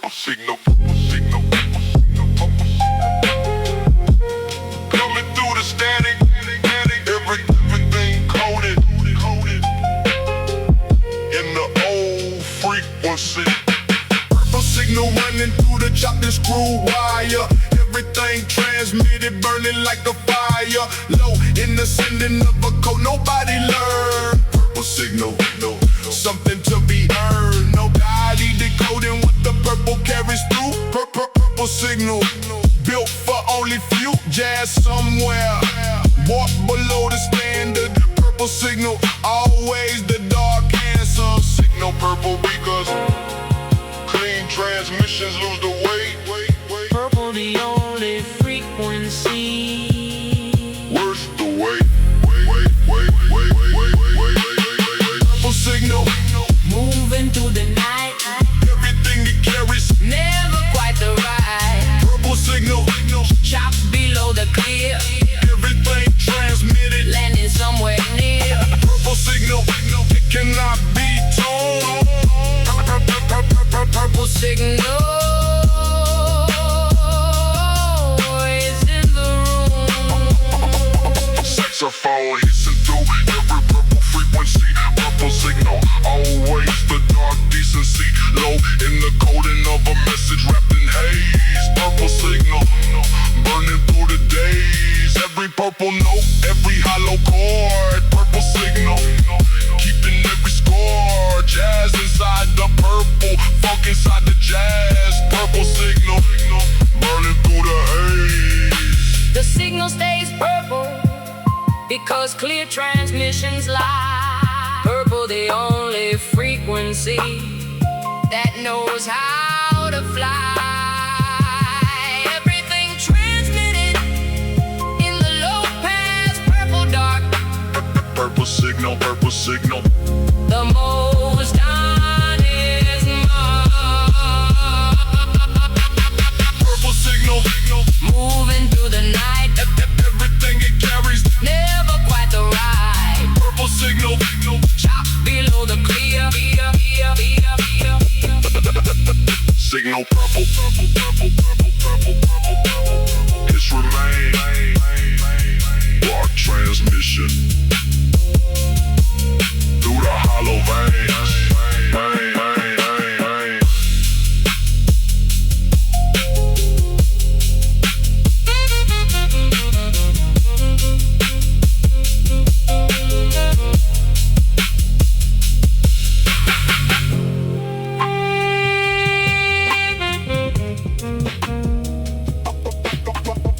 purple signal, purple signal, purple signal, purple signal. Coming through the static, everything coded in the old frequency. Purple signal running through the chopped and screw wire. Everything transmitted, burning like a fire. Low in the sending of a code, nobody learn. Purple signal, no, something to be earned. Nobody decoding what the purple carries through. Purple signal, built for only few. Jazz somewhere, walk below the standard. Purple signal, always the dark answer. Signal purple because clean transmissions lose the weight. Purple the only frequency. Worth the wait. Purple signal, Moving through the night, everything it carries. never quite the right. Purple signal, Chop below the clear, everything transmitted. landing somewhere near. Purple signal, it cannot be told. Purple signal is in the room. Saxophone hissing through every purple frequency. Purple signal, always the dark decency. Low in the coding of a message wrapped in haze. Purple signal, burning through the days. Every purple note, every hollow chord. Purple signal, keeping every score. Jazz inside the purple, funk inside the jazz. Purple signal, burning through the haze. The signal stays purple because clear transmissions lie. Purple the only frequency that knows how to fly. Everything transmitted in the low pass. Purple dark, Purple signal, purple signal. the most honest mark. Purple signal, Moving through the night, everything it carries. never quite the right. Purple signal, Chop below the clear. signal purple, purple, purple, purple, purple, purple, purple. It's remain, dark transmission through the hollow veins.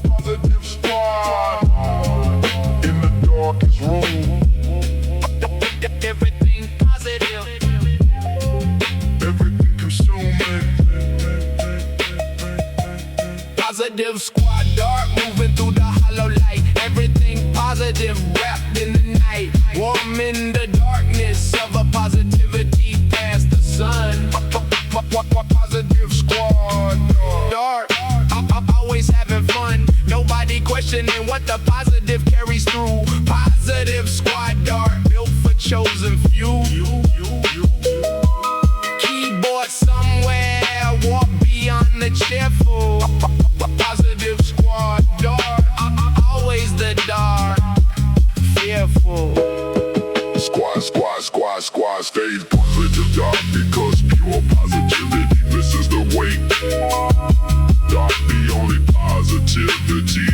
Positive squad in the darkest room. Everything positive. Everything consuming. Positive squad, dark, moving through the hollow light. Everything positive, wrapped in the night. Warm in the darkness of a positivity past the sun. Positive squad. Dark, I'm always having fun. Nobody questioning what the positive carries through. Positive squad, dark, built for chosen few. Keyboard somewhere, walk beyond the cheerful. Positive squad, dark, always the dark, fearful. Squad, stays positive, dark, because pure positivity misses the weight. Dark, the only positivity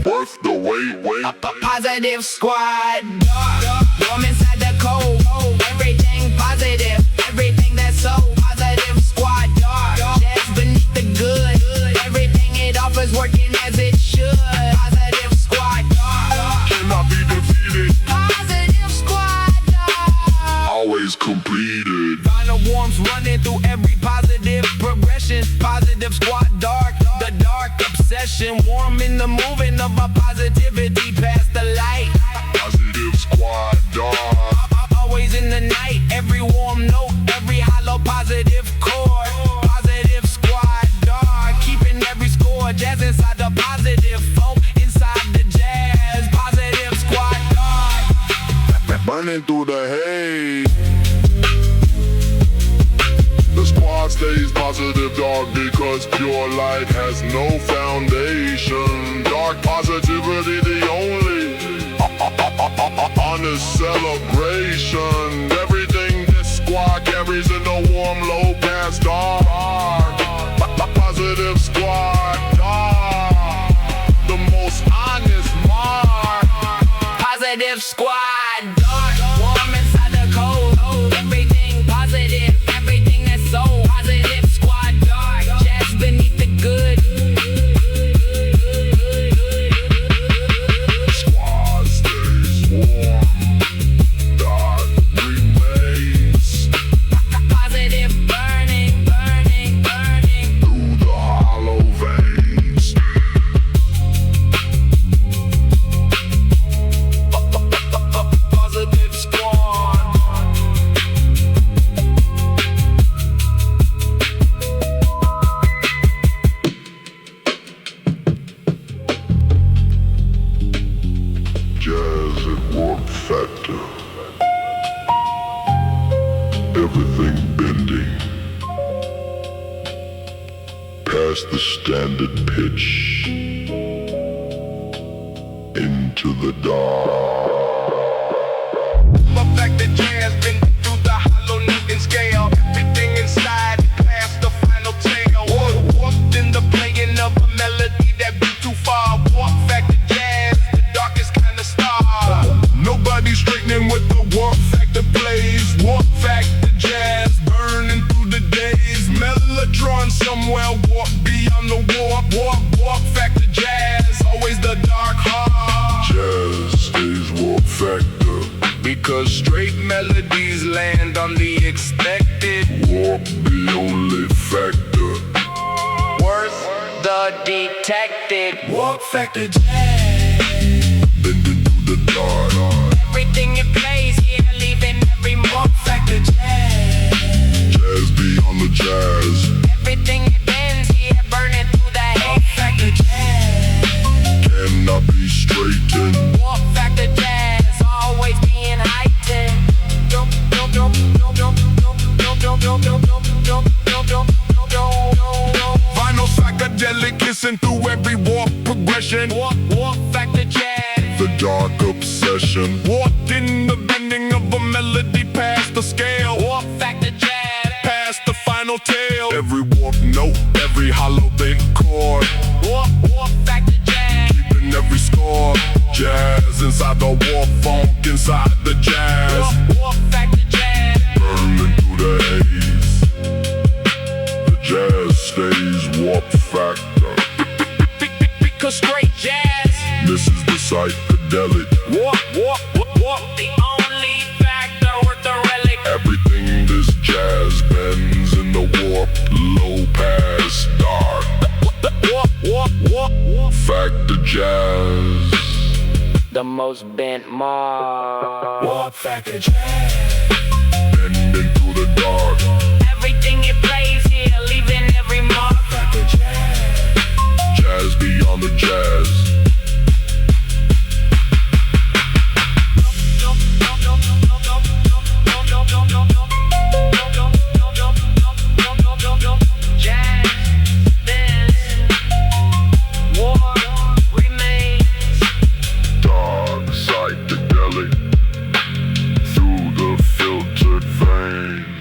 worth the wait. Positive squad, dark, warm inside the cold. Everything positive, everything that's so positive squad, dark, jazz beneath the good. Everything it offers working as it should. Positive squad, dark, Cannot be defeated, positive squad, dark. always completed. Final warmth running through every positive progression. Positive squad, dark, the dark obsession. Warm in the moving of our positivity past the light. Positive squad, dark. Always in the night, every warm note, every hollow positive chord. Positive squad, dark, keeping every score. Jazz inside the positive funk, inside the jazz. Positive squad, dark, Burning through the haze. The squad stays positive dark, because pure light has no foundation. Dark positivity, the only honest celebration. Everything this squad carries in a warm, low past dark. Positive squad, dark, the most honest mark. Positive squad, dark, warm inside the cold. Everything positive, everything that's so positive. Squad dark, just beneath the good. Squad stays warm, dark remains. Positive burning, burning, burning Through the hollow veins. positive squad. Jazz and warp factor. Everything bending past the standard pitch into the dark. Up back to jazz, been through the hollow note and scale. Everything inside, past the final tale. Walked in the playing of a melody that beat too far. Walk back to jazz, the darkest kind of star. Nobody straightening with the warp factor plays. Warp factor jazz, burning through the days. Mellotron somewhere, warp beyond the warp. Warp factor jazz, always the dark heart. Jazz stays warp factor, Because straight melodies land on the expected. warp the only factor. Worth the detected. Walk factor jazz. Bending through the dark. Everything it plays here, leaving every mark. Factor jazz. Jazz beyond the jazz. Everything it bends here, burning through the hate. Factor jazz. Cannot be straightened. Walk factor jazz, always being heightened. Vinyl psychedelic kissing through every warp progression. Walk factor jazz. The dark obsession. Warped in the bending of a melody past the scale. Walk factor jazz. Past the final tail. Every warp note, every hollow bent chord. Walk factor jazz. Keeping every score. Jazz inside the warp funk, inside the jazz. Walk factor jazz. Burning through the haze. The jazz stays warp factor. Because straight jazz. This is the psychedelic. Walk. The only factor worth the relic. Everything this jazz bends in the warp, low past dark. Walk. Factor jazz. The most bent mark. Walk factor jazz. Bending through the dark. Everything it plays here, leaving every mark. Factor jazz. Jazz beyond the jazz. Jazz, this war remains. Dark psychedelic through the filtered veins.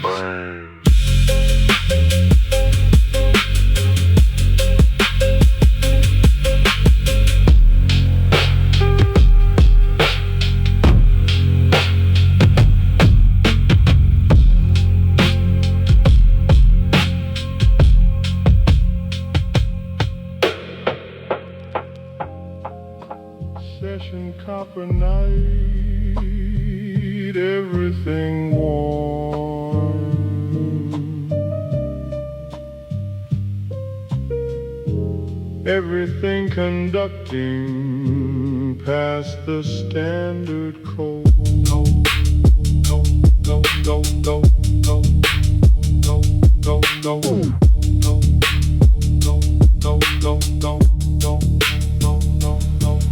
Session copper night, everything warm. Everything conducting past the standard code.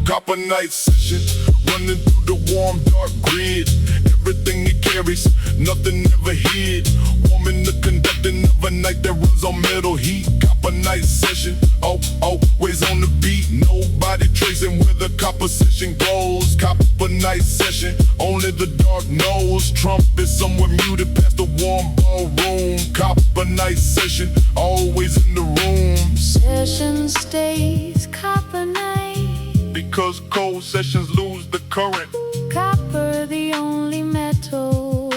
Copper night session, running through the warm dark grid. Everything it carries, nothing ever hid. Warming the conducting of a night that runs on metal heat. Copper night session, always on the beat. Nobody tracing where the composition goes. Copper night session, only the dark knows. Trumpet somewhere muted past the warm ballroom. Copper night session, always in the room. Session stays copper night, because cold sessions lose the current. copper the only metal.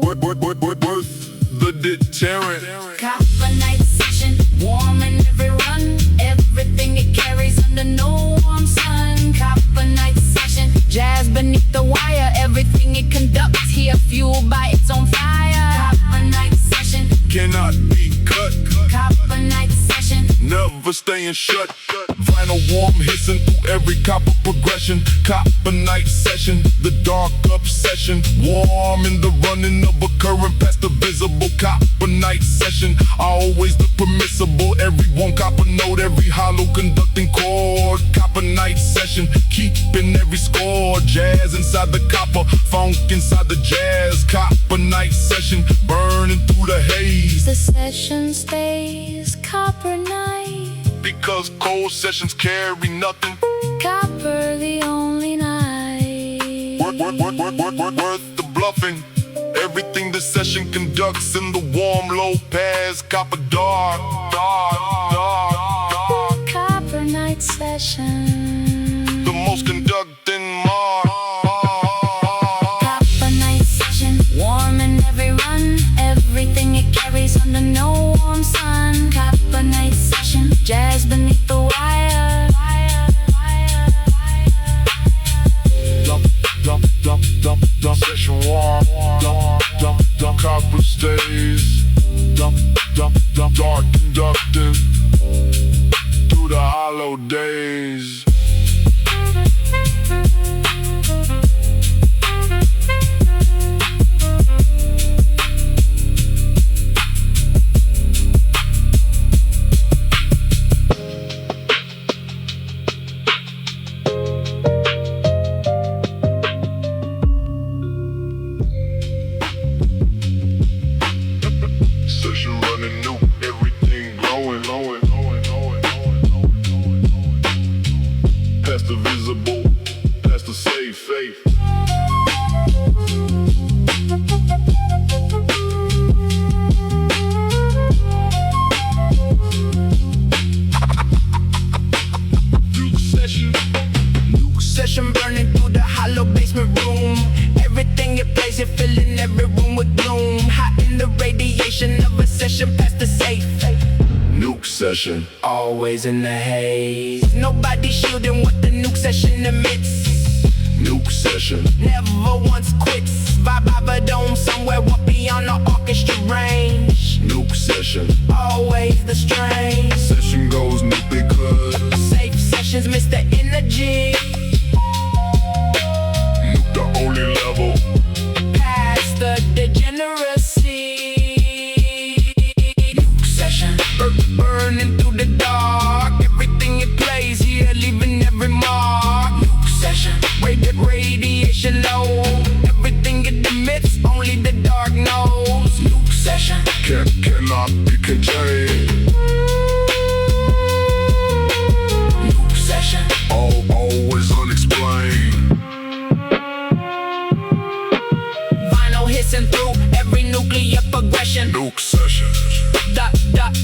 Worth the deterrent. Copper night session, warm in every run. Everything it carries under no warm sun. Copper night session, jazz beneath the wire. Everything it conducts here fueled by its own fire. Copper night session, Cannot be cut, copper night session. never staying shut. Vinyl warm hissing through every copper progression. Copper night session, the dark obsession. Warm in the running of a current past the visible. Copper night session, always the permissible. Every one copper note, every hollow conducting chord. Copper night session, keeping every score. Jazz inside the copper, funk inside the jazz. Copper night session, burning through the haze. The session stays copper night, Because cold sessions carry nothing. copper the only night. Worth the bluffing. Everything the session conducts in the warm low pass. Copper dark. Copper night session, The most conducting mark. copper night session, warm in every run. Everything it carries under no warm sun. Copper night session, jazz beneath the wire. Session warm. Copper stays. Dark conducting through the hollow days. Session running new, everything glowing. Past the visible, past the safe faith. Nuke session burning through the hollow basement room. Everything it plays, it filling every room with gloom. Hot in the radiation of a session past the safe. Nuke session. Always in the haze. Nobody shielding what the nuke session emits. Nuke session. Never once quits. Vibe of a dome somewhere up beyond the orchestra range. Nuke session. Always the strain. Session goes nuke because Safe sessions miss the energy. nuke the only level. Past the degeneracy. Nuke session. Burning through the dark. Everything it plays here, leaving every mark. Nuke session. Radiation low. Everything it emits, only the dark knows. Nuke session. Cannot be contained. Nuke session. Always unexplained. Vinyl hissing through every nuclear progression. Nuke session.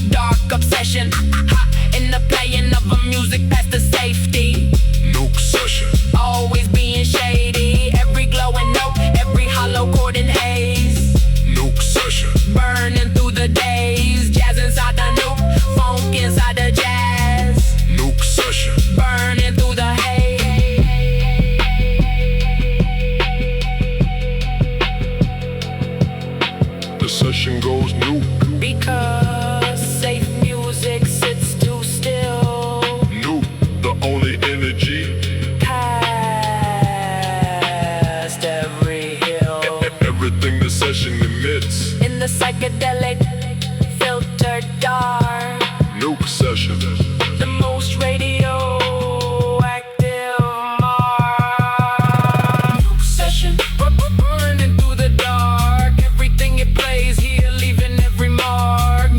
Dark obsession. Hot in the playing of a music past the safety. Nuke session. Always being shady. Every glowing note, every hollow chord and haze. Nuke session. Burning through the days. Jazz inside the nuke, funk inside the jazz. Nuke session. Burning through the haze. The session goes nuke. Because safe music sits too still. Nuke the only energy. Past every hill. Everything the session emits. In the psychedelic, filtered dark. Nuke session. The most radioactive mark. Nuke session. Burning through the dark. Everything it plays here, leaving every mark.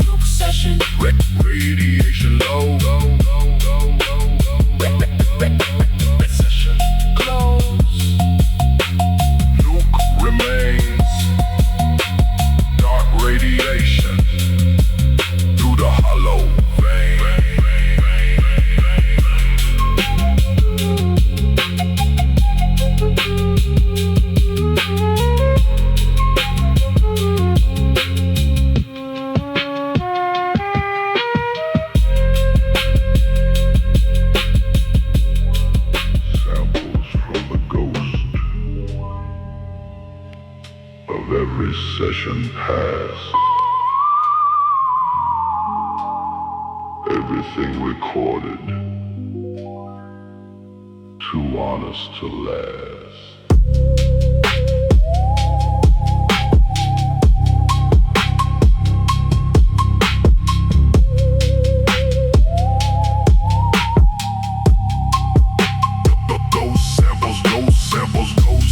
Everything recorded, too honest to last.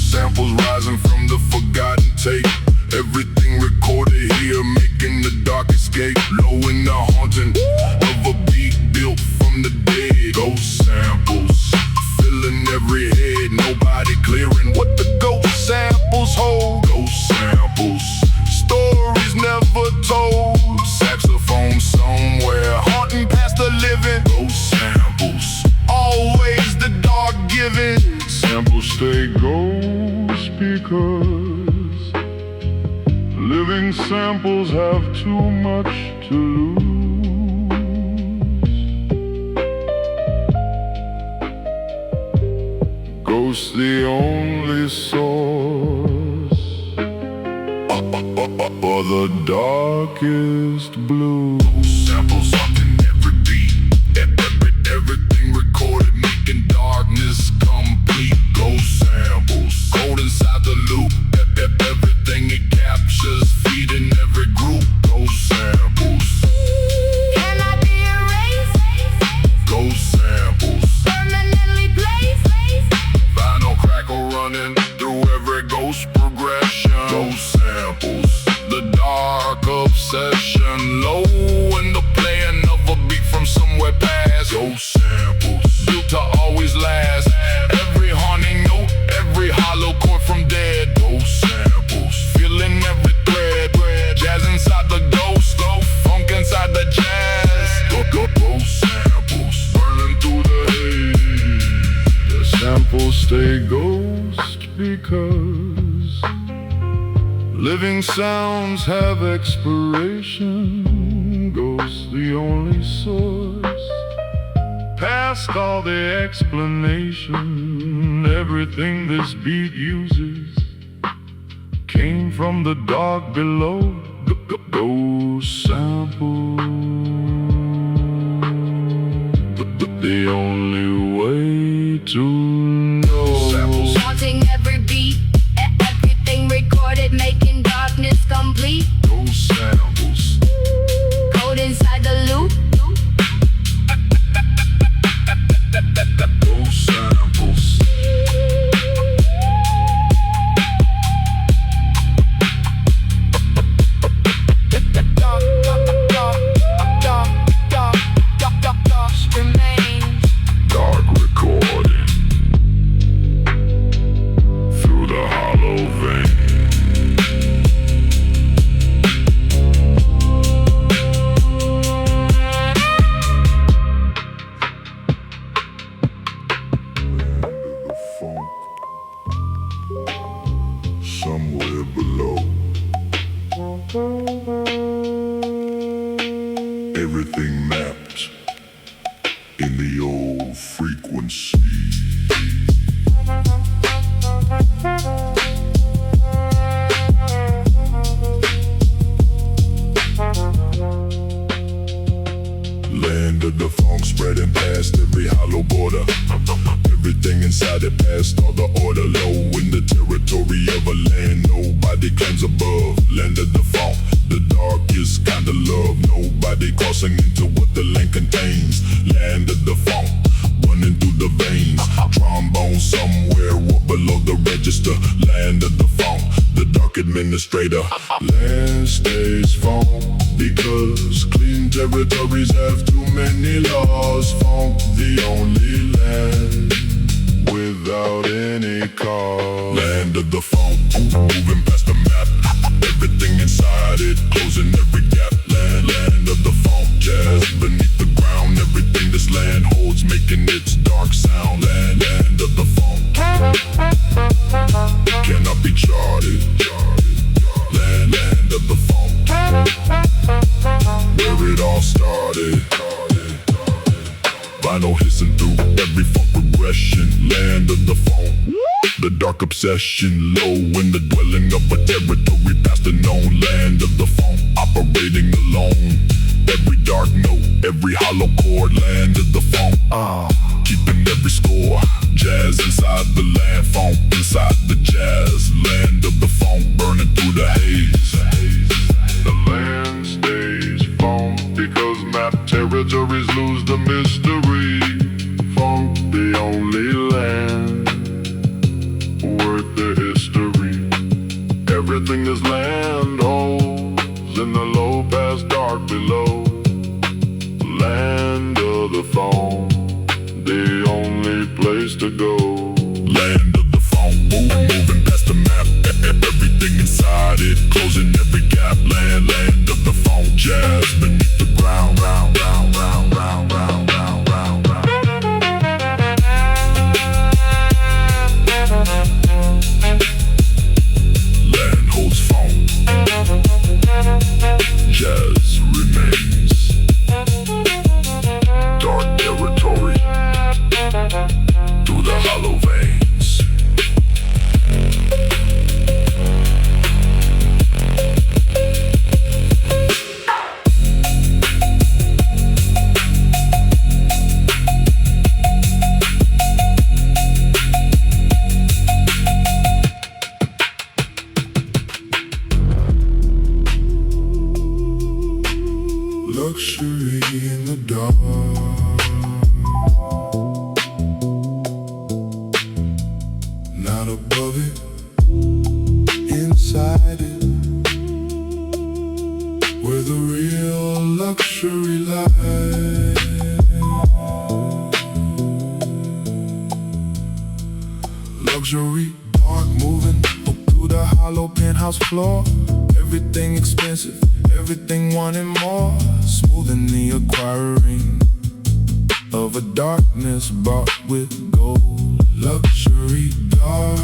Samples rising from the forgotten tape. Everything recorded here, making the dark escape. Low in the haunting of a beat built from the dead. Ghost samples filling every head. Nobody clearing what the ghost samples hold. Ghost samples, stories never told. Saxophone somewhere, haunting past the living. Ghost samples, always the dark giving. Samples stay ghost because living samples have too much to lose. Ghosts the only source for the darkest blue. Samples up in every beat, everything recorded, making darkness complete. Ghost samples, cold inside the loop. Everything it captures, feeding every group. Ghost samples Cannot be erased, Ghost samples, permanently placed. vinyl crackle running through every ghost progression. Ghost samples, the dark obsession. Low in the playing of a beat from somewhere past. Ghost samples, built to always last. Every haunting note, every hollow chord from dead. Ghost samples, feeling every thread. Jazz inside the ghost, funk inside the jazz. Ghost samples, burning through the haze. The samples stay ghost because living sounds have expiration. Ghost the only source past all the explanation. Everything this beat uses came from the dark below. Ghost sample, the only way to know. Samples, Haunting every beat, everything recorded, making darkness complete. ghost samples, Code inside the loop. ghost samples. Dark recording through the hollow vein. The funk somewhere below. Everything mapped in the old frequency. Land of the funk spreading past every hollow border. Everything inside it past all the order. Low in the territory of a land nobody claims above. Land of the funk, the darkest kind of love. Nobody crossing into what the land contains. Land of the funk, running through the veins. Trombone somewhere up below the register. Land of the funk, the dark administrator. Land stays funk because clean territories have too many laws. Funk the only land without any cause. Land of the funk, moving past the map. Everything inside it, closing every gap. Land of the funk, jazz beneath the ground. Everything this land holds, making its dark sound. Land of the funk, cannot be charted. Land of the funk, where it all started. Vinyl hissing through every funk progression. Land of the funk, the dark obsession. Low in the dwelling of a territory past the known. Land of the funk, operating alone. every dark note, every hollow chord, land of the phone. Keeping every score, jazz inside the land, phone inside the jazz, land of the phone, burning through the haze. The land stays funk because map territories lose the mystery. Funk, the only land worth the history. Everything is land holes in the low past dark below. Land of the phone, the only place to go. Land of the phone, moving past the map, everything inside it, closing every gap. Land of the phone, jazz beneath the ground, round, round, round, round, round, round, round, round. Land holds phone, jazz remains. Dark territory through the hollow veins. Luxury in the dark, not above it, inside it, where the real luxury lies. Luxury, dark, moving up through the hollow penthouse floor. Everything expensive, everything wanting more. Smoothing the acquiring of a darkness bought with gold. Luxury dark,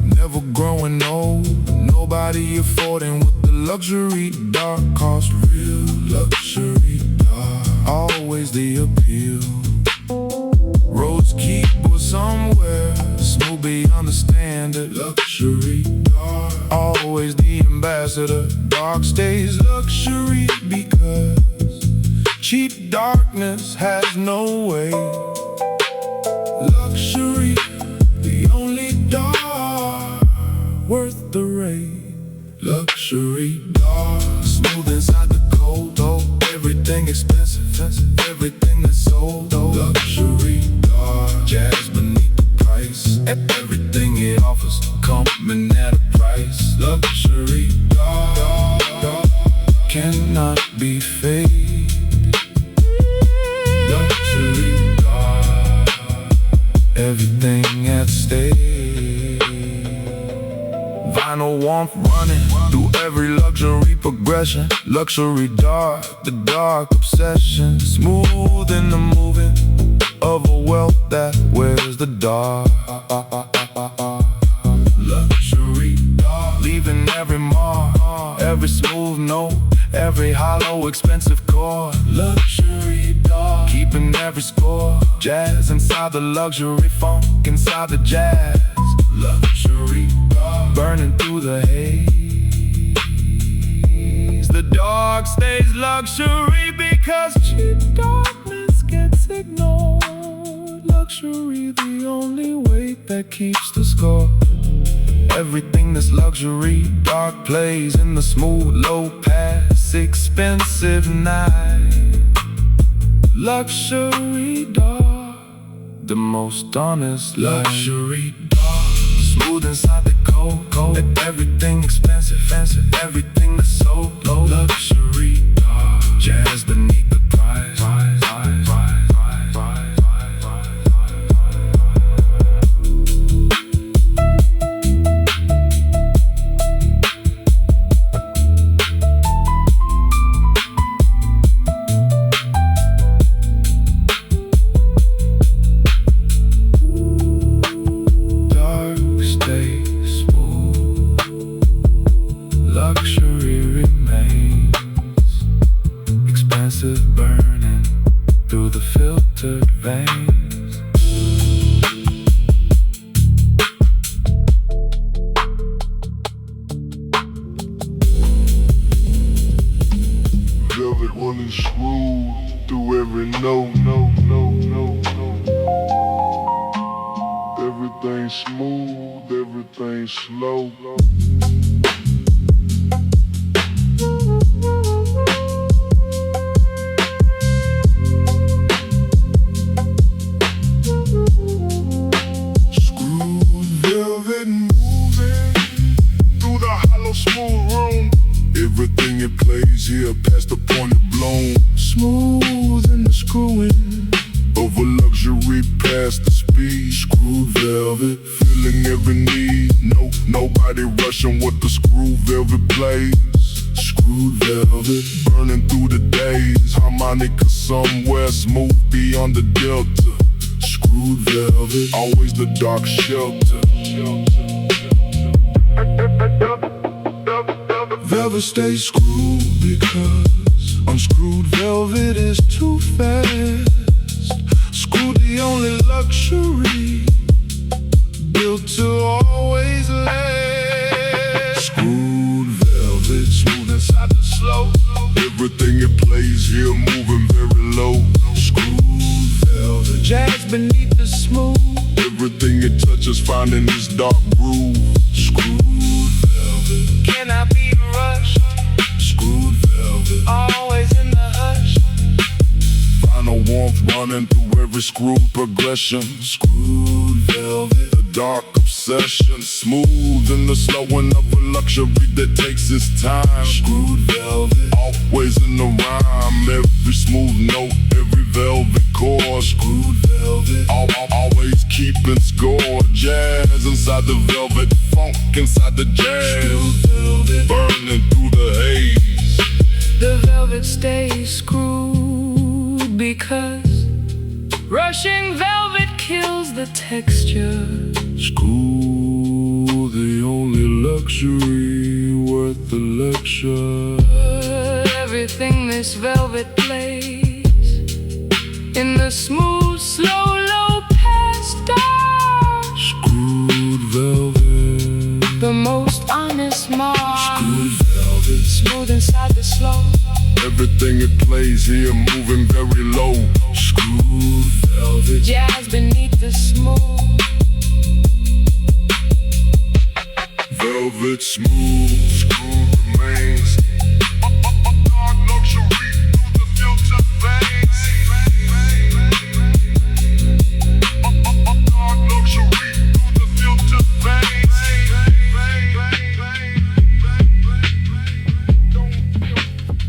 never growing old. Nobody affording what the luxury dark cost. Real luxury dark, always the appeal. Roads keep us somewhere, smooth beyond the standard. Luxury dark, always the ambassador. Dark stays luxury because cheap darkness has no way. Luxury, the only dark worth the rate. Luxury dark, smooth inside the cold. Oh, everything expensive, everything that's sold. Oh, luxury dark, jazz beneath the price. Everything it offers coming at a price. Luxury dark, cannot be fake. Luxury dark, everything at stake. Vinyl warmth running through every luxury progression. Luxury dark, the dark obsession. Smooth in the moving of a wealth that wears the dark. Luxury dark, leaving every mark, every smooth note, every hollow expensive chord. Luxury dark, keeping every score. Jazz inside the luxury funk, inside the jazz. Luxury dark, burning through the haze. The dark stays luxury because cheap darkness gets ignored. Luxury, the only weight that keeps the score. Everything that's luxury dark plays in the smooth low pass expensive night. Luxury dark, the most honest life. Luxury dark, smooth inside the cold. Everything expensive, everything that's so low. Luxury dark, jazz beneath the price. Luxury remains expensive, burning through the filtered veins. The velvet running smooth through every note. Everything smooth, everything slow. Smooth room. Everything it plays here past the point of blown. Smooth in the screwing of a luxury past the speed. Screw velvet, feeling every need. Nobody rushing what the screw velvet plays. Screw velvet, burning through the days. Harmonica somewhere smooth beyond the delta. Screw velvet, always the dark shelter. Velvet stays screwed because unscrewed velvet is too fast. Screwed the only luxury built to always last. Screwed velvet, smooth inside the slow. Everything it plays here moving very low. Screwed velvet, jazz beneath the smooth. Everything it touches finding this dark groove. Screwed velvet, cannot be rushed. Screwed velvet, always in the hush. Final warmth running through every screw progression. Screwed velvet, a dark obsession. Smooth in the slowing of a luxury that takes its time. Screwed velvet, always in the rhyme. Every smooth note, every velvet chord. Screwed velvet, always keeping score. Jazz inside the velvet, funk inside the jazz. Screwed velvet, burning through the haze. The velvet stays screwed because rushing velvet kills the texture. Screw, the only luxury worth the lecture. Everything this velvet plays in the smooth, slow, low past dark. Screwed velvet, The most honest mark. screwed velvet. Smooth inside the slow. Everything it plays here moving very low. Screwed velvet, Jazz beneath the smooth. velvet smooth. Screw remains. Dark luxury through the filter veins. Dark luxury through the filter veins.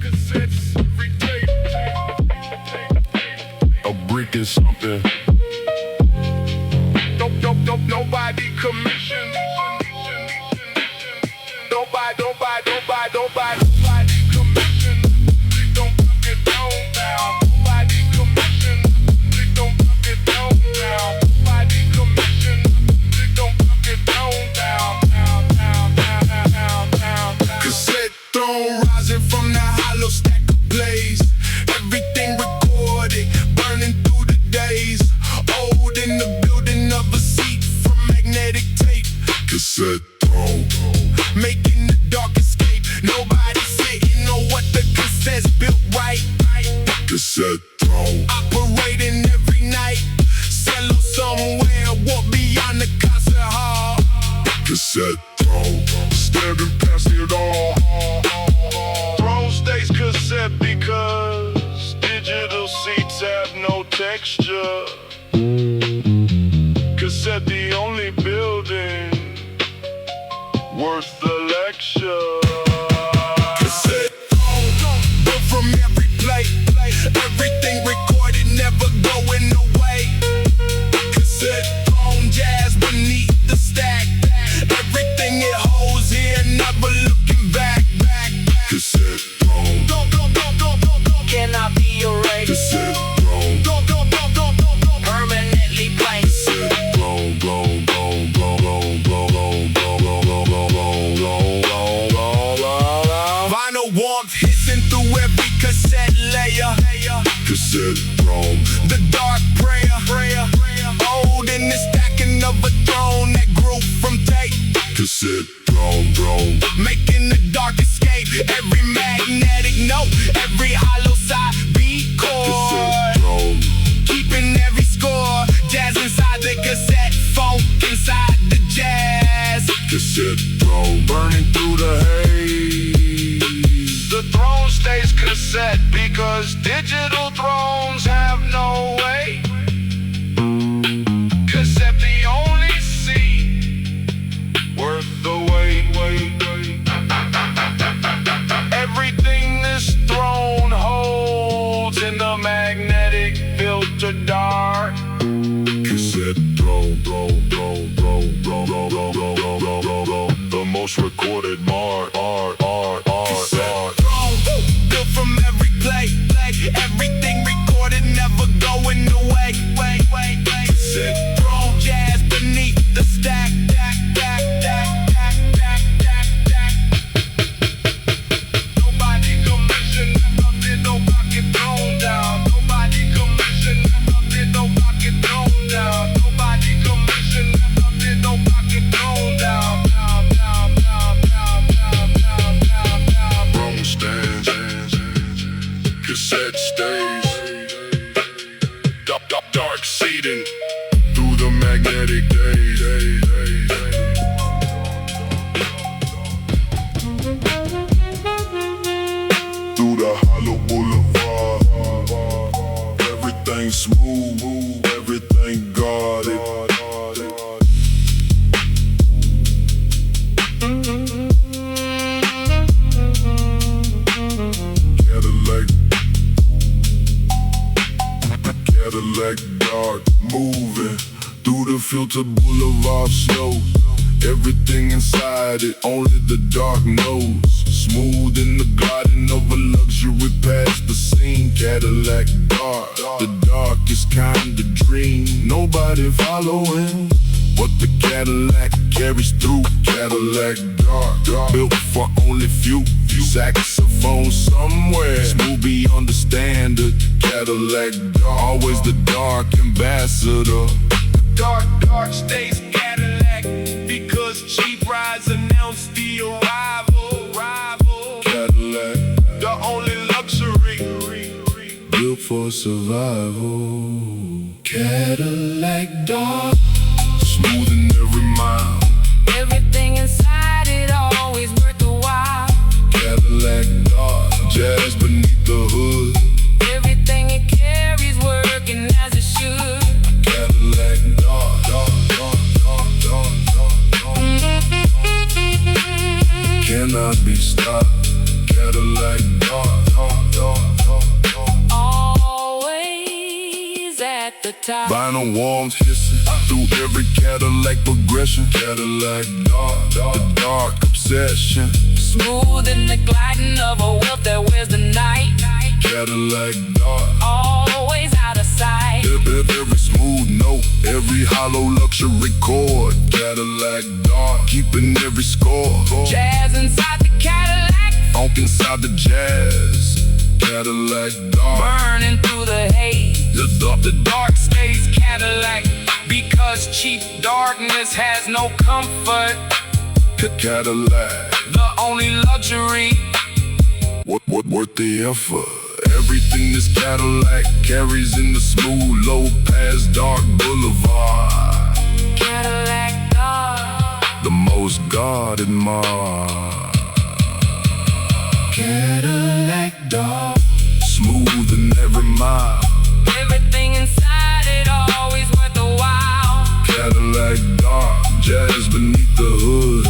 Cassettes every day. A brick is something. Nobody commissioned. Nobody commissioned. They don't knock it down now. Nobody commissioned. They don't knock it down now. Nobody commissioned. They don't knock it down. Cassette throne rising from the hollow stack of plays. Everything recorded, burning through the days. Old in the building of a seat from magnetic tape. Cassette throne, making the dark escape. Nobody sitting on what the cassette's built right. Cassette throne, operating every night. Cello somewhere, walk beyond the concert hall. Cassette throne, standing past it all. Throne stays cassette because digital seats have no texture. Cassette the only building worth the lecture. Cassette throne, built from every plate. Everything recorded, never going away. Cassette throne, jazz beneath the stack. Everything it holds here, never looking back. Cassette throne, Cannot be erased. cassette throne, Permanently placed. cassette throne, vinyl warmth hissing through every cassette layer. Cassette throne, the dark prayer. Old in the stacking of a throne that grew from tape. Cassette throne, making the dark escape. Every magnetic note, every hollow burning through the haze. The throne stays cassette because digital thrones have no weight. Cassette the only seat worth the wait. Everything this throne holds in the magnetic filter dark. Cassette throne, the most recorded mark. Cassette throne, built from every play. Everything recorded, never going away. Cassette throne, jazz beneath the stack. Nobody commission nothing, no pocket thrown down. Nobody commission nothing, no pocket thrown down. Nobody commission nothing, no pocket thrown down. Throne stands, cassette stays. Dark seeding through the magnetic days. Through the hollow boulevard, everything smooth, everything guarded. Cadillac dark, moving through the filter boulevard slow. Everything inside it, only the dark knows. Smooth in the garden of a luxury past the scene. Cadillac dark, the darkest kind of dream. Nobody following what the Cadillac carries through. Cadillac dark, built for only few. Saxophone somewhere, smooth beyond the standard. Cadillac dark, always the dark ambassador. Dark stays Cadillac because cheap rides announce the arrival. Cadillac, The only luxury built for survival. Cadillac dark, Smooth in every mile. everything inside it always worth the while. Cadillac dark, jazz beneath the hood. Everything it carries working as it should. Cadillac dark. Cannot be stopped. Cadillac dark. Always at the top. Vinyl warms hissing through every Cadillac progression. Cadillac dark, the dark obsession. Smooth in the gliding of a wealth that wears the night. Cadillac dark. Always out of sight. Every smooth note, every hollow luxury chord. Cadillac dark, keeping every score. Jazz inside the Cadillac, Phonk inside the jazz. Cadillac dark, burning through the haze. the Dark stays Cadillac because cheap darkness has no comfort. Cadillac, The only luxury what worth the effort? Everything this Cadillac carries in the smooth low past dark boulevard. Cadillac dark, The most guarded mark. Cadillac dark, Smooth in every mile. everything inside it always worth a while. Cadillac dark, jazz beneath the hood.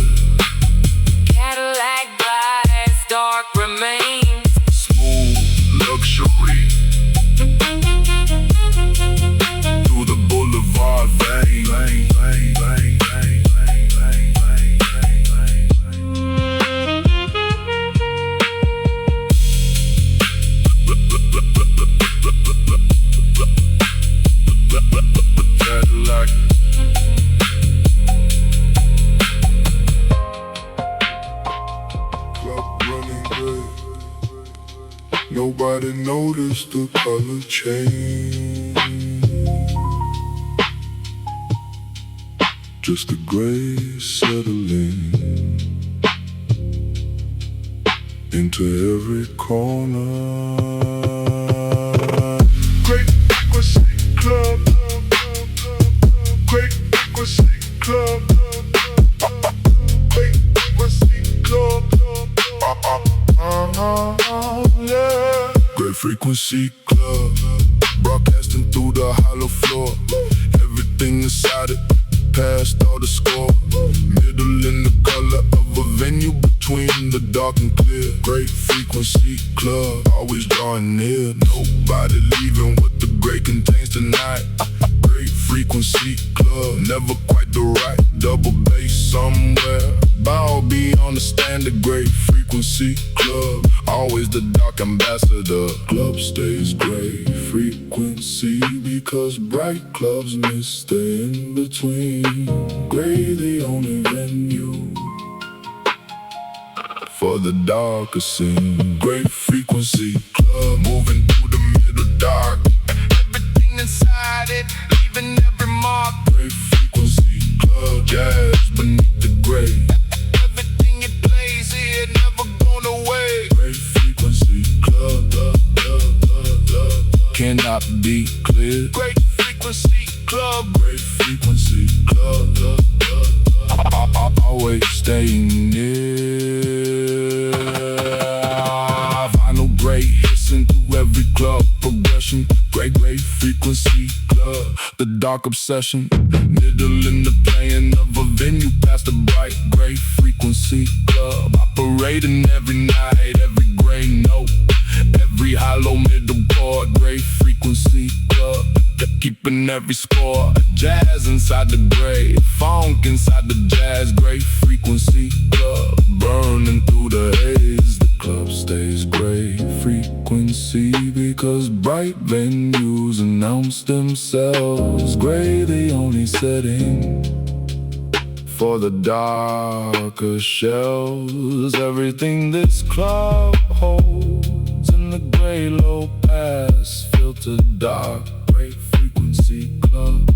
Cadillac glass dark remains. Smooth luxury through the boulevard vein. Cadillac. Club running good. Nobody noticed the color change. Just the gray settling into every corner. Great frequency club. Great frequency club. Great frequency Great frequency club, broadcasting through the hollow floor. Everything inside it, past all the score. Middle in the color of a venue between the dark and clear. Great frequency club, always drawing near. Nobody leaving what the great contains tonight. Great frequency club, never quite the right. Double bass somewhere, bow beyond the standard. Great frequency club, always the dark ambassador. Club stays great frequency because bright clubs miss the in between. Gray the only venue for the darker scene. Great frequency club, moving through the middle dark. Everything inside it, leaving every mark. Great frequency club, jazz beneath the gray. Everything it plays here, never gone away. Great frequency club, cannot be cleared. Great frequency club, great frequency club, always staying near. Vinyl great, hissing through every club progression. Great frequency club, the dark obsession. Middle in the playing of a venue past the bright. Great frequency club, operating every night, every gray note, every hollow middle chord. Great frequency club, keeping every score. Jazz inside the gray, funk inside the jazz. Great frequency club, burning through the haze. The club stays great frequency because bright venues announce themselves. Gray the only setting for the darker shells. Everything this club holds in the gray low pass, filtered dark. Great frequency club,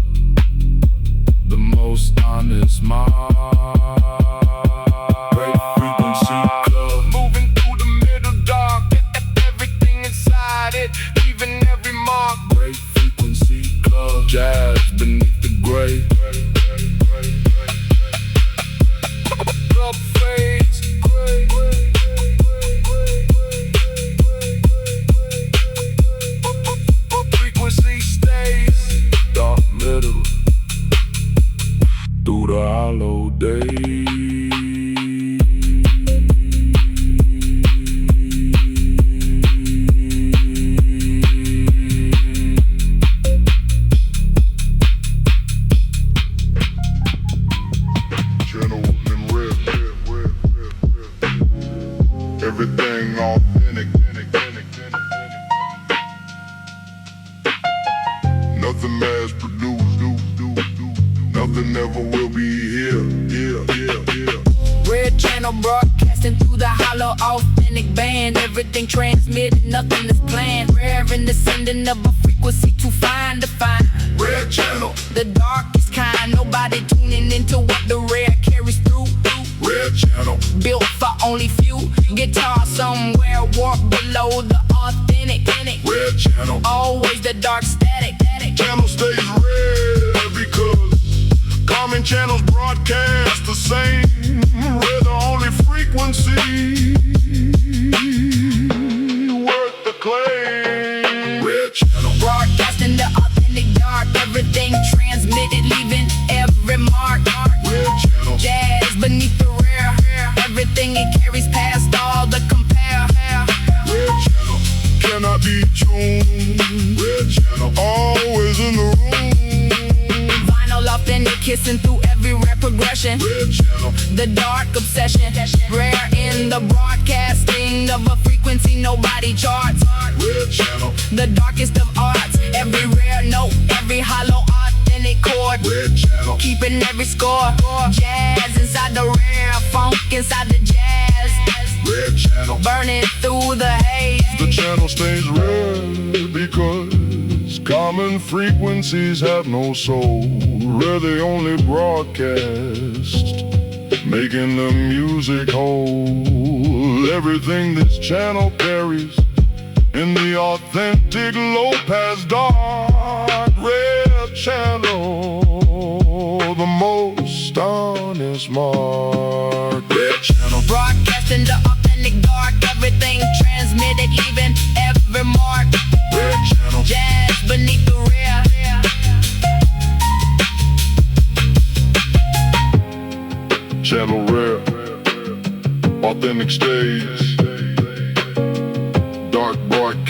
the most honest mark. Great frequency club, moving through the middle dark. Everything inside it, leaving every mark. Great frequency club, jazz beneath the gray. Club fades gray. Frequency stays dark middle through the hollow day. Everything authentic. Nothing mass produced. Nothing ever will be here. Red channel broadcasting through the hollow, authentic band. Everything transmitted, nothing is planned. Rare in the sending of a frequency too fine to find. Red channel, The darkest kind, nobody tuning into what the rare carries through. red channel, Built for only few. Guitar somewhere warped below the authentic. red channel. Always the dark static. Channel stays red because common channels broadcast the same. Red the only frequency worth the claim. Red channel, Broadcasting the authentic dark. Everything transmitted, leaving every mark. red channel, Jazz beneath the rare. Everything it carries past all the compare. red channel, cannot be tuned. Red channel, always in the room. Vinyl authentic, kissing through every rare progression. Red channel, The dark obsession, rare in the broadcasting of a frequency nobody charts. red channel, The darkest of arts, every rare note, every hollow authentic chord. red channel, Keeping every score. Jazz inside the rare, funk inside the jazz. red channel. Burning through the haze. The channel stays red because common frequencies have no soul. Rare they only broadcast, making the music whole. Everything this channel carries in the authentic low pass dark. Red channel, the most honest mark. Red channel, Broadcasting the authentic dark. Everything transmitted, leaving every mark.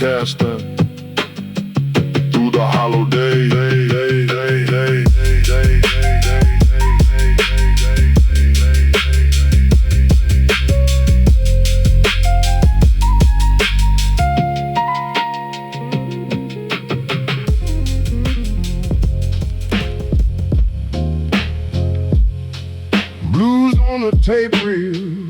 broadcasting through the hollow day. Blues on a tape reel,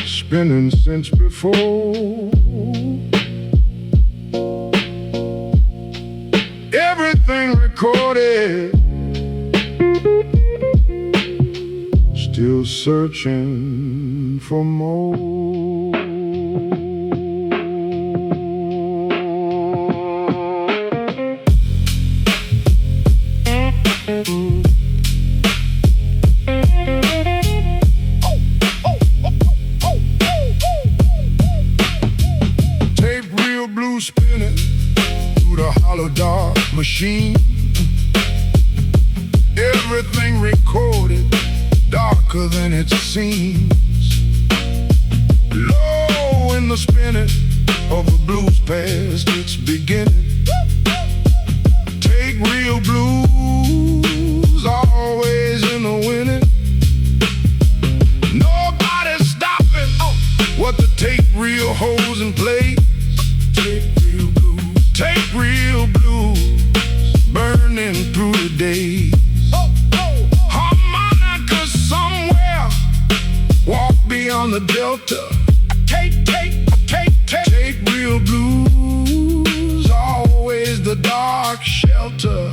spinning since before. Everything recorded, still searching for more. Tape reel blues spinning through the hollow dark machine. Everything recorded, darker than it seems. Low in the spinning of a blues past its beginning. Take real blues, always in the winning. Nobody's stopping what the tape reel holds in place. Take real blues, take real blues, burning through the days. Harmonica somewhere, walk beyond the delta. Take real blues, always the dark shelter.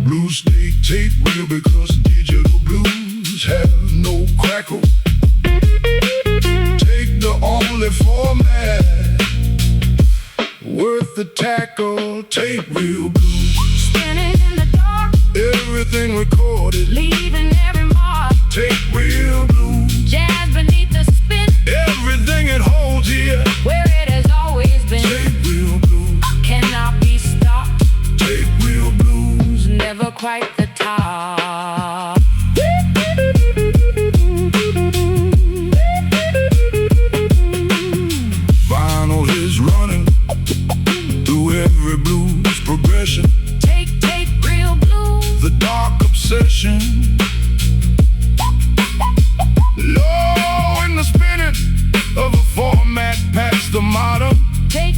Blues stay tape real because digital blues have no crackle. Take the only format worth the tackle. Tape real blues, Spinning in the dark, everything recorded, leaving every mark. take real blues. Jazz beneath the spin, Everything it holds here, where it has always been. take real blues, Cannot be stopped, take real blues. never quite the top. Vinyl is running through every blues progression. Take real blues, The dark obsession, low in the spinning of a format past the modern. take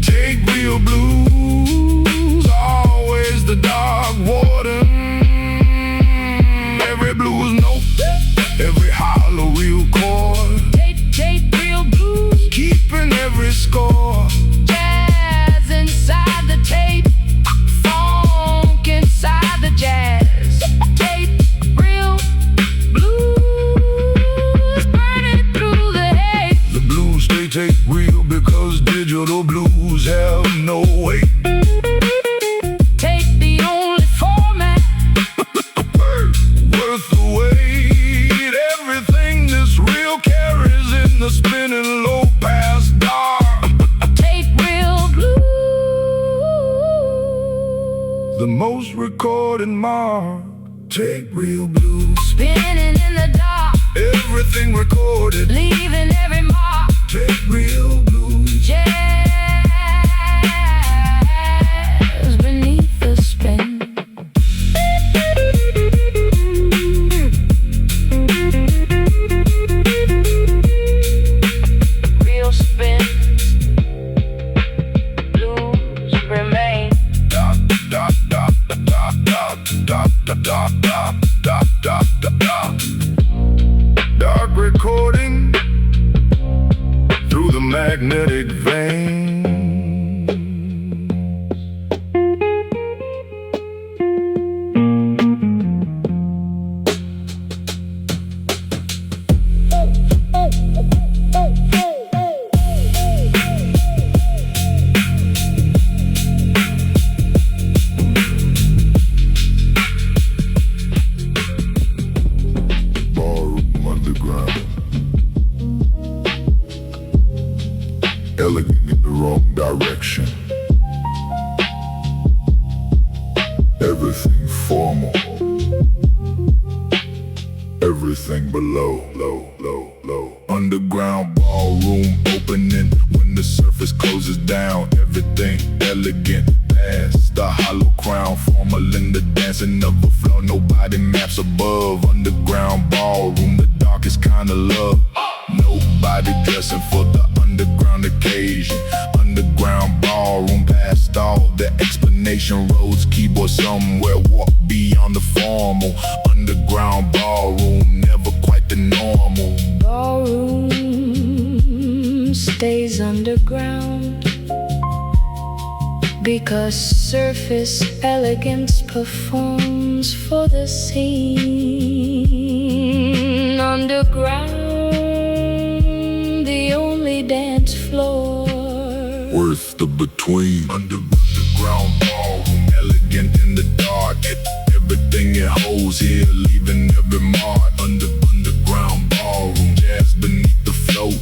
Take real blues, always the dark warden. Every blues note, every hollow real chord, take real blues. keeping every score. Jazz inside the tape, funk inside the jazz. Tape real blues, burning through the haze. The blues stay take real because digital blues have no weight. Take the only format, Worth the wait. Everything this real carries in the spinning low past dark. tape real blues. The most recorded mark. Take real blues, Spinning in the dark, everything recorded. leaving every mark. Take real blues, Jazz beneath the spin. Real spin, blues remain. dot dot dot dot dot dot dot dot dot dot dot. Dark recording through the magnetic vein. Ballroom underground, elegant in the wrong direction. Everything formal, everything but below. Underground ballroom opening. When the surface closes down, everything elegant. Past the hollow crown, formalin, the dancing of a floor. Nobody maps above. Underground ballroom, the darkest kind of love. Nobody dressing for the underground occasion. Underground ballroom, past all the explanation. Roads, keyboard somewhere, walk beyond the formal. Underground ballroom, never quite the normal. Ballroom stays underground because surface elegance performs for the scene. Underground, the only dance floor Worth the between. Underground ballroom, elegant in the dark. Everything it holds here, leaving every mark. Underground ballroom, jazz beneath the float.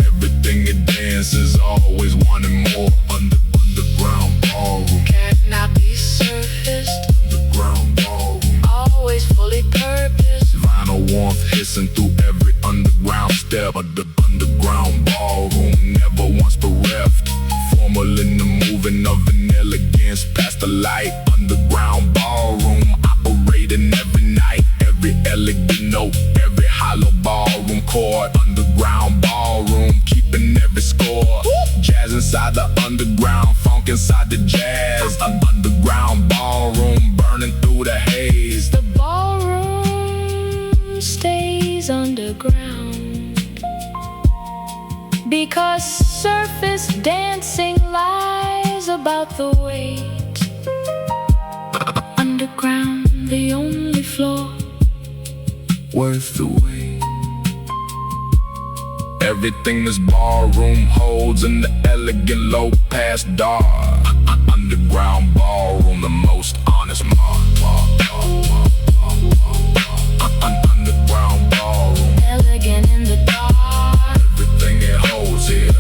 Everything it dances, always wanting more. Underground ballroom, cannot be surfaced. underground ballroom, Always fully purposed. vinyl warmth hissing through every underground step. Underground ballroom, never once bereft. Formal in the moving of an elegance past the light. Underground ballroom, operating every night. Every elegant note, every hollow ballroom chord. Underground ballroom, keeping every score. Jazz inside the underground, funk inside the jazz. Underground ballroom, burning through the haze. The ballroom stays underground because surface dancing lies about the weight. Underground, the only floor Worth the wait. Everything this ballroom holds in the elegant low past dark. Underground ballroom, the most honest mark. Underground ballroom, elegant in the dark, everything it holds here.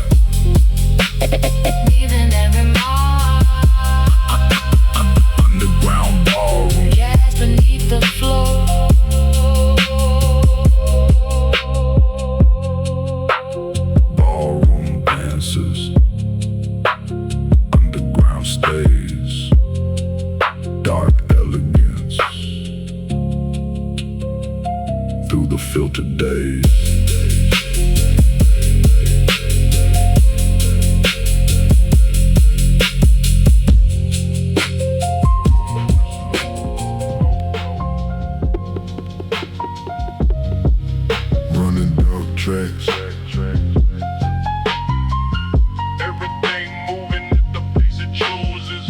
leaving every mark. Underground ballroom, Jazz beneath the floor. ballroom dances. Underground stays. Dark elegance through the filtered days. Running dark tracks. Everything moving at the pace it chooses.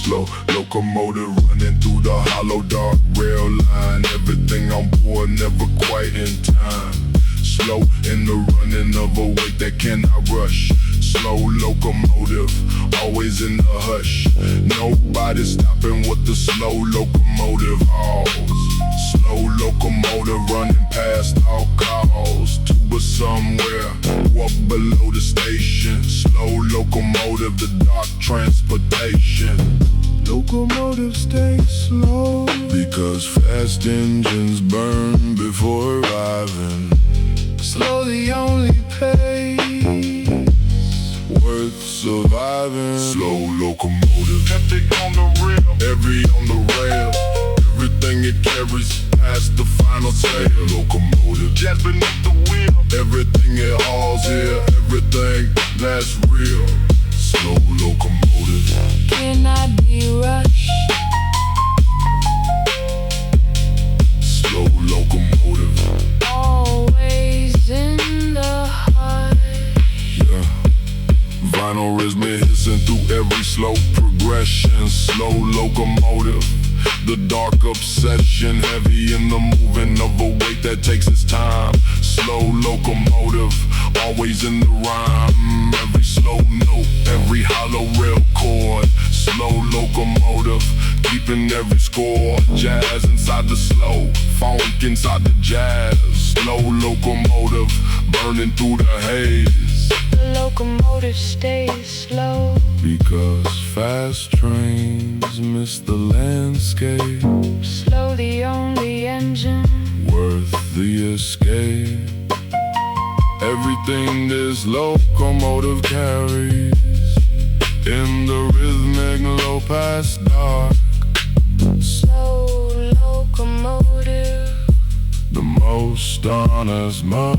Slow locomotive running through the hollow dark rail line. Everything on board, never quite in time. Slow in the running of a weight that cannot rush. Slow locomotive, always in the hush. Nobody stopping what the slow locomotive hauls. Slow locomotive running past all calls. Tuba somewhere, walk below the station. Slow locomotive, the dark transportation. Locomotive stay slow because fast engines burn before arriving. Slow the only pace worth surviving. Slow locomotive, every on the rail, every on the rail. Everything it carries past the final tail. Locomotive, jazz beneath the wheel. Everything it hauls here, everything that's real. Slow locomotive, Cannot be rushed. slow locomotive. Always in the hush. Yeah. Vinyl rhythm hissing through every slow progression. Slow locomotive, the dark obsession. Heavy in the moving of a weight that takes its time. Slow locomotive, always in the rhyme. Every slow note, every hollow rail chord. Slow locomotive, keeping every score. Jazz inside the slow, funk inside the jazz. Slow locomotive, burning through the haze. The locomotive stays slow Because fast trains miss the landscape. slow, the only engine. Worth the escape. Everything this locomotive carries in the rhythmic low past dark. Slow locomotive. The most honest mark.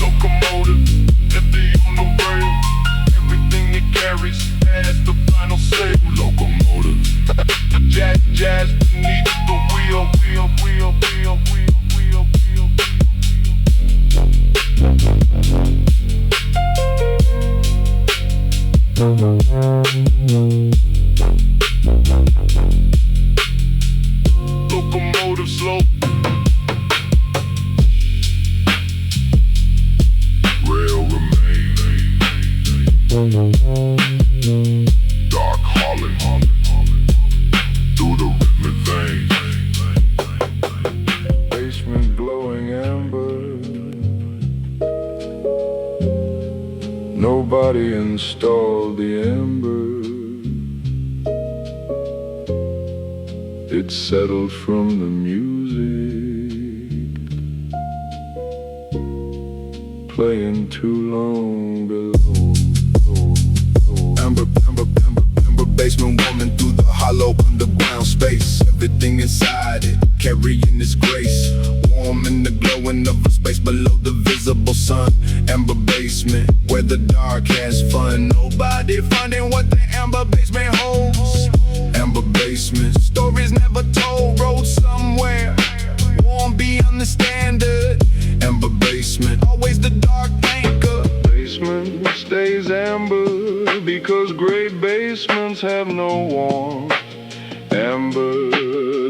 Locomotive, empty on the rail. Everything it carries has the final say. Locomotive, jazz, jazz beneath the wheel, wheel, wheel, wheel, wheel, wheel, wheel, locomotive slow. Rail remain. Dark Holland, through the rhythmic vein. Basement glowing amber. Nobody installed the ember. It settled from the music, playing too long below. Amber basement woman through the hollow underground space. Everything inside it carrying its grace. Warm in the glowing of a space below the visible sun. Amber basement where the dark has fun. Nobody finding what the amber basement holds. Amber basement, stories never told. Road somewhere, warm beyond the standard. Amber basement, always the dark anchor. Basement stays amber because great basements have no warmth. Amber,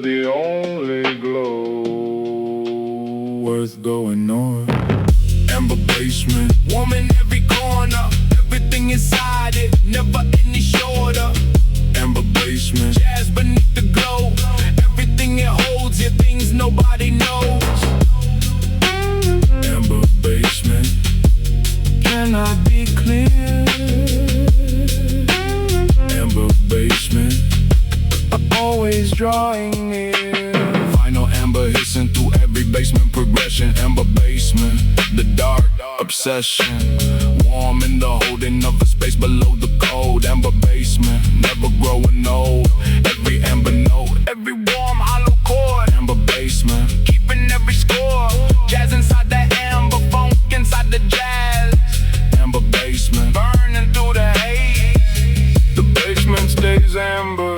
the only glow worth going on. Amber basement, warm in every corner. Everything inside it, never any shorter. Amber basement, jazz beneath the glow. Everything it holds, yeah, things nobody knows. Amber basement, can I be clear? Amber basement, always drawing near. Final amber hissing through every basement progression. Amber basement, the dark obsession. Warm in the holding of a space below the cold. Amber basement, never growing old. Every amber note, every warm hollow chord. Amber basement, keeping every score. Jazz inside the amber, funk inside the jazz. Amber basement, burning through the haze. The basement stays amber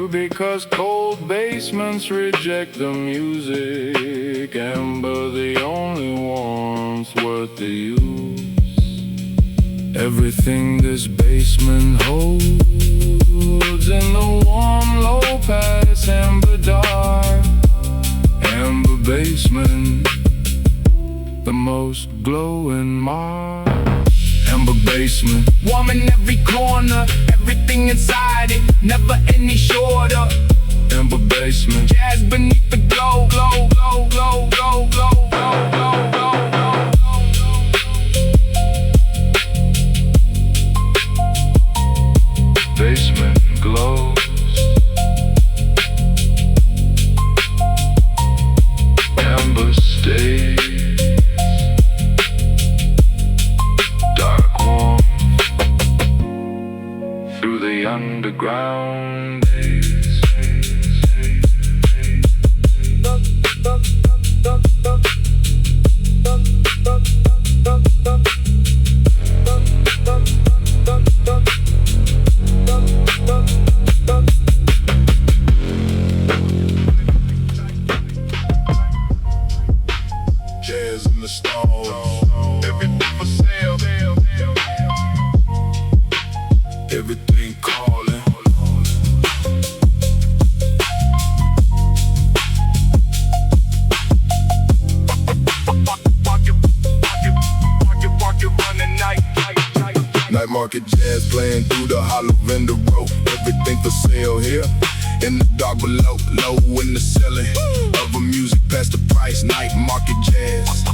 because cold basements reject the music. Amber, the only warmth worth the use. Everything this basement holds in the warm low pass. Amber dark, amber basement, the most glowing mark. Amber basement, warm in every corner. Everything inside it, never any shorter. Amber basement, jazz beneath the glow, glow, glow, glow, glow, glow, glow, glow, glow, glow. Basement glows. Amber stays. Dark warm through the underground days. Jazz in the stone, everything for sale, everything calling. Night market jazz playing through the hollow vendor rope. Everything for sale here. in the dark below, low in the ceiling of a music past the price. Night market jazz,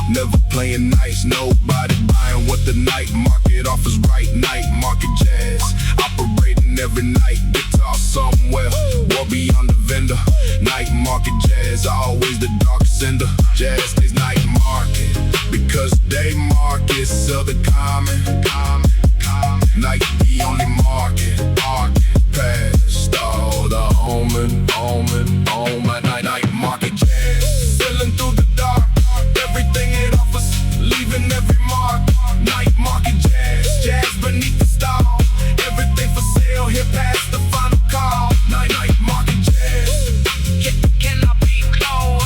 never playing nice. Nobody buying what the night market offers. Right, night market jazz, operating every night. Guitar somewhere, war beyond the vendor. Night market jazz, always the dark sender. Jazz stays night market because day markets sell the common. Night the only market past all the home night market jazz. Sailing through the dark, everything it offers, leaving every mark. Night market jazz, jazz beneath the star. Everything for sale here past the final call. Night market jazz, cannot be closed.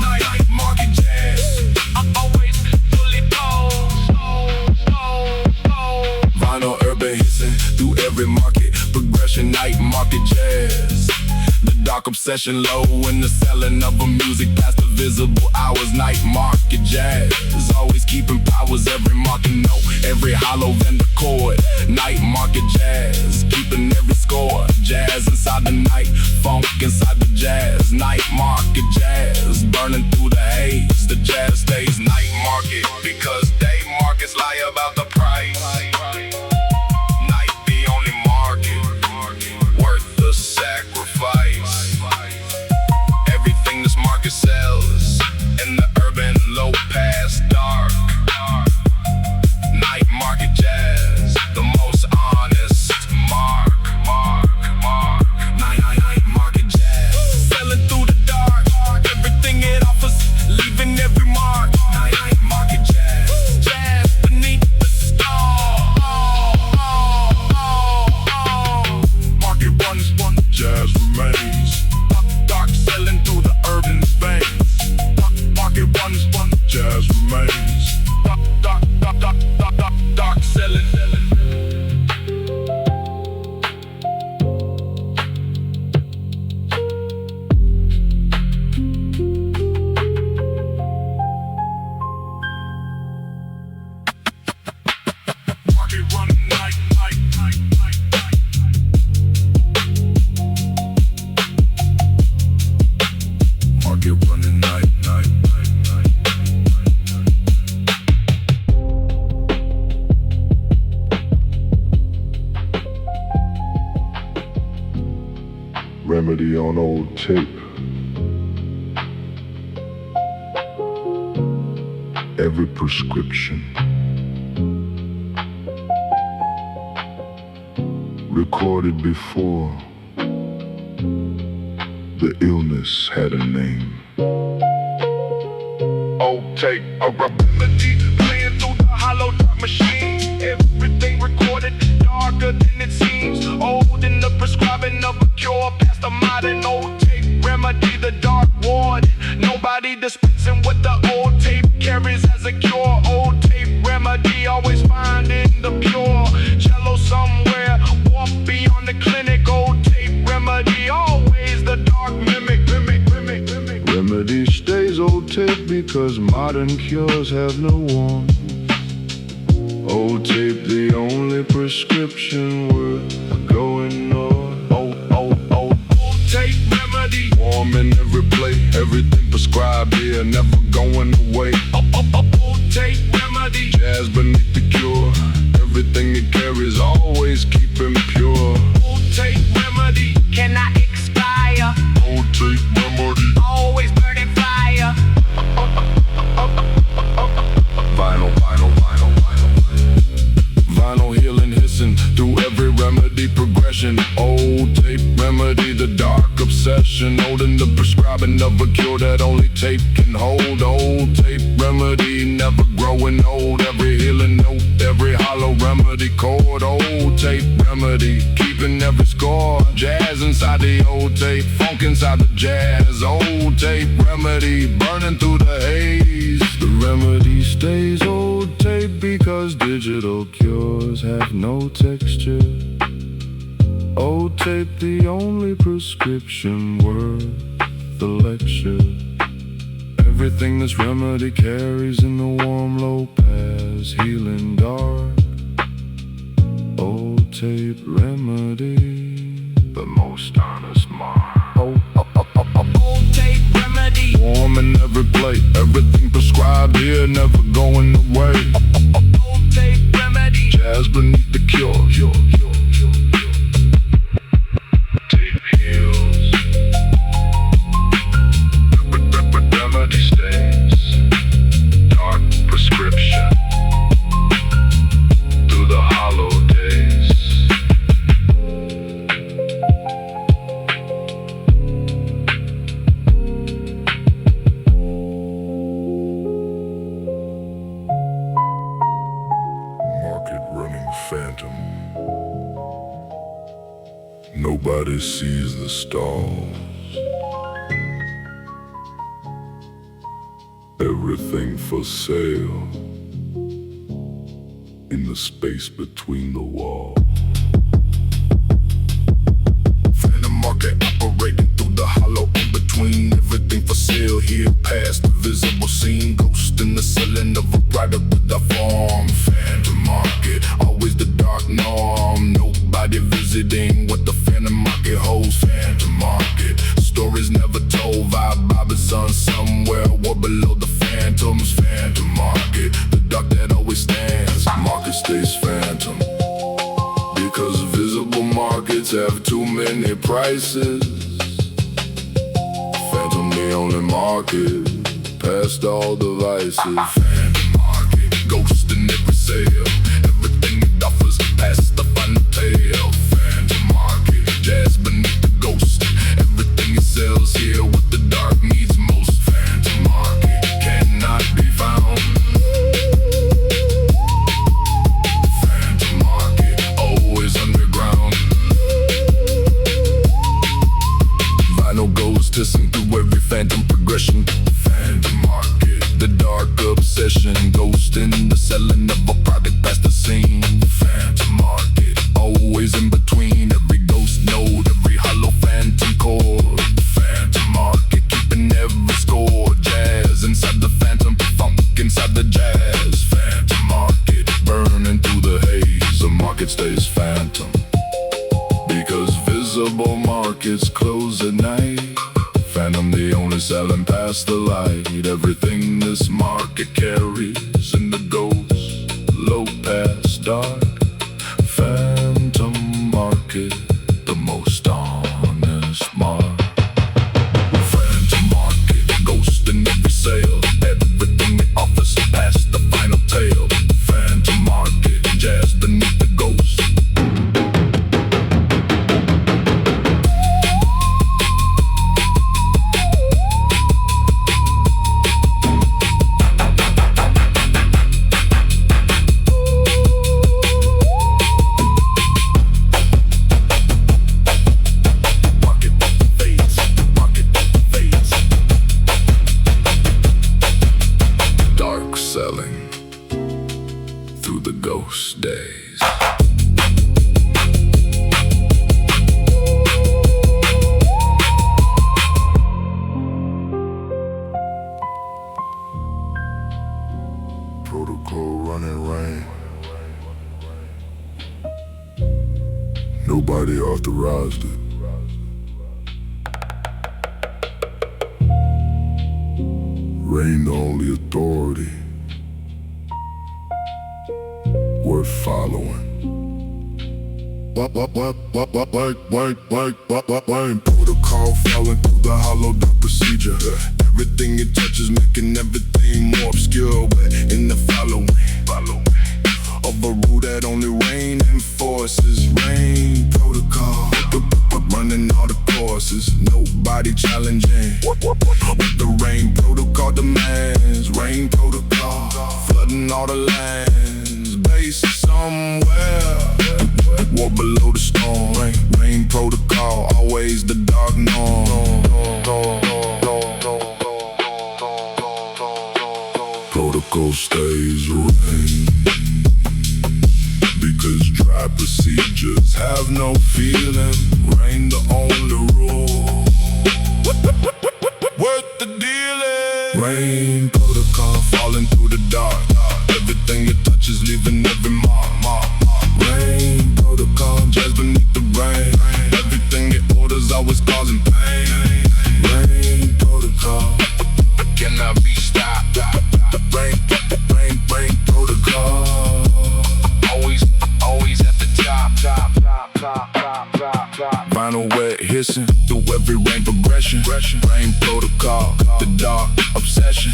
Night market jazz, I'm always fully posed. Vinyl urban hissing through every market progression. Night market jazz, the dark obsession low in the selling of a music past the visible hours. Night market jazz is always keeping powers. Every market note, every hollow vendor chord. Night market jazz, keeping every score. Jazz inside the night, funk inside the jazz. Night market jazz, burning through the haze. The jazz stays night market because day markets lie about the price. Night the only market worth the sacrifice. Everything this market sells in the urban low past dark. Night market jazz, the most honest mark. Night market jazz, selling through the dark. Everything it offers, leaving every mark. Night market jazz, jazz beneath the stars. Market runs, jazz remains. Dark selling through the urban veins. Market runs, jazz remains. Dark selling. Market running night. Market running night. Remedy on old tape. Every prescription recorded before the illness had a name. Old tape, a remedy playing through the hollow dark machine. Everything recorded, darker than it seems. Old in the prescribing of a cure, past the modern old tape remedy, the dark ward. Nobody dispensing what the old tape carries as a cure. Old tape remedy, always finding the pure. Cello somewhere, walk beyond the clinic. Old tape remedy, always the dark mimic. Remedy stays old tape because modern cures have no warmth. Old tape, the only prescription worth going north. Old tape remedy, warm in every plate. Everything prescribed here, never going away. Old tape remedy, jazz beneath the cure. Everything it carries, always keeping pure. Old tape remedy, Cannot expire, old tape remedy. always burning fire. Vinyl healing, hissing through every remedy progression. Old tape remedy, the dark obsession. Holding the prescribing of a cure that only tape can hold. Old tape remedy, never growing old. Every healing note, every hollow remedy chord. Old tape remedy, keeping every score. Jazz inside the old tape, funk inside the jazz. Old tape remedy, burning through the haze. The remedy stays old tape because digital cures have no texture. Old tape, the only prescription worth the lecture. Everything this remedy carries in the warm low pass, healing dark. Old tape remedy. the most honest mark. Old tape remedy. Warm in every plate, everything prescribed here, never going away. Old tape remedy. Jazz beneath the cure. Tape heals. Remedy stays. Dark prescription. Through the hollow days. Market running phantom. Nobody sees the stalls. Everything for sale in the space between the walls. Phantom market operating through the hollow in between. Everything for sale here past the visible scene. Ghost in the selling of a product with a form. Phantom market, always the dark norm. Nobody visiting what the phantom market holds. Phantom market, stories never told. Vibe is on somewhere war below the phantoms. Phantom market, the dark that always stands. Market stays phantom because visible markets have too many prices. Phantom the only market past all devices. Phantom market, ghost in every sale. Everything it offers past the final tale. Phantom market, jazz beneath the ghost. Everything it sells here what the dark needs most. Phantom market cannot be found. Phantom market, always underground. Vinyl goes tissing through every phantom progression. Phantom market, the dark obsession. Ghost in the selling of a product past the scene. Phantom market, always in between. Every ghost node, every hollow phantom chord. Phantom market, keeping every score. Jazz inside the phantom, funk inside the jazz. Phantom market, burning through the haze. The market stays phantom because visible markets close at night. Phantom the only selling past the light. Everything this market carries in the ghost, low past dark. Phantom market, the most honest mark. Phantom market, ghost in every sale. Everything it offers past the final tale. Phantom market, jazz beneath the ghost. Dark selling through the ghost days. Protocol running rain. Nobody authorized it. Rain the only authority worth following. Protocol falling through the hollow dark procedure. Everything it touches making everything more obscure. But in the following of a rule that only rain enforces. Rain protocol, running all the courses. Nobody challenging what the rain protocol demands. Rain protocol, flooding all the lands. Base somewhere, war below the storm. Rain protocol, always the dark norm. Protocol stays rain because dry procedures have no feeling. Rain the only rule worth the dealing. Rain protocol falling through the dark. Everything it touches leaving every mark. Rain protocol, jazz beneath the rain. Everything always causing pain. Rain protocol Cannot be stopped. Rain protocol. Always at the top. Vinyl wet hissing through every rain progression. Rain protocol, the dark obsession.